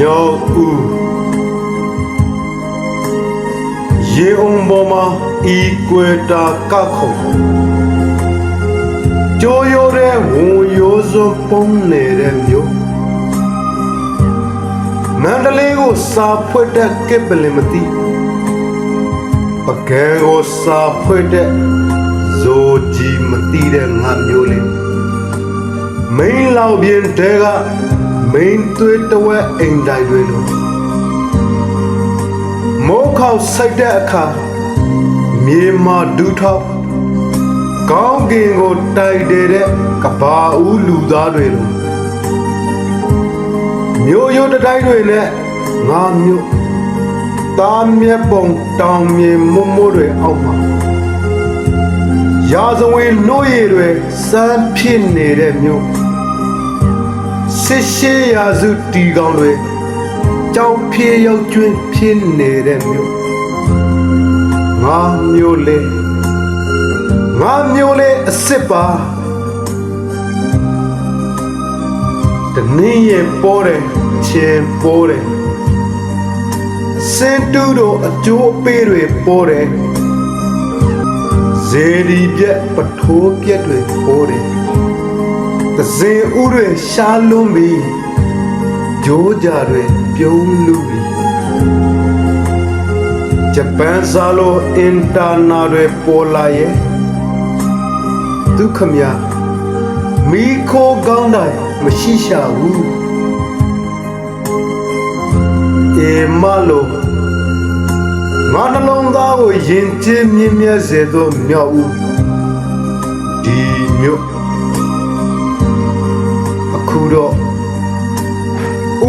မြောက်ဦးရေအောင်ပေါ်မှာဤကွယ်တာကခုံကြိုးရိုးတဲ့ဝန်ရိုးစွန်းပုံနေတဲ့မြို့မန္တလေးကိုစာဖွက်တဲ့ကစ်ပလင်မသိပကံကိုစာဖွက်တဲ့ဇိုကြီးမသိတဲ့ငါမျိုးလေးမိန်လောက်ပြင်းတဲကမိန်သွေးတဝက်အိမ်တိုင်းတွေလို့မိုးခေါက်စိုက်တဲ့အခါမြေမာဒူးထောက်ကောင်းကင်ကိုတိုက်တဲ့ကဘာဦးလူသားတွေလို့မျိုးရိုးတတိုင်းတွေနဲ့ငါမျိုးသားမြက်ပုံတောင်မြေမွမိုးတွေအောက်မှာရာဇဝင်နှိုးရည်တွေစမ်းဖြစ်နေတဲ့မျိုးစစ်ရှိရာစုတီကောင်တွေကြောင်ဖြေရောက်ကျွင်းဖြစ်နေတဲ့မျိုးငါမျိုးလေးအစ်စ်ပါတနည်းရဲ့ပေါ်တယ်ချင်းပေါ်တယ်စင်တူတို့အကျိုးအပေးတွေပေါ်တယ်ဇေဒီပြက်ပထိုးပြက်တွေပေါ်တယ်သဇင်ဥတွေရှားလွန်းပြီးဂျိုးကြတွေပြုံးလူပြီးဂျပန်စာလိုအင်တာနာတွေပေါ်လာရဲ့ဒုက္ခမြမိခိုးကောင်းတိုင်းမရှိရှာဘူးအေမလိုငါနှလုံးသားကိုယဉ်ကျေးမြင့်မြတ်စေသောမြောက်ဦးဒီမြို့အခုတော့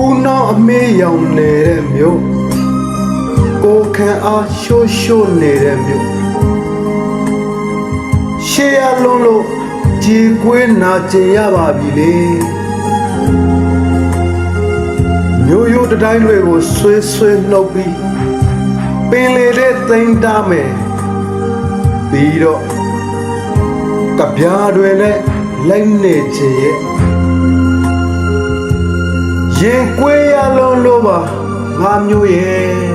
ဦးနောင်အမေးရောင်နေတဲ့မြို့ကိုခံအားရှိုးနေတဲ့မြို့ရှေးရလုံးလို့ကြည်ကွေးနာကျင်ရပါပြီလေမျိုးရိုးတတိုင်းတွေကိုဆွဲနှုတ်ပြီးပင်လေတဲ့သိမ်းတာမယ်ပြီးတော့ကပြားတွေနဲ့လိုက်နေခြင်းရဲ့ရင်ကွေးရလုံးလို့ပါငါမျိုးရဲ့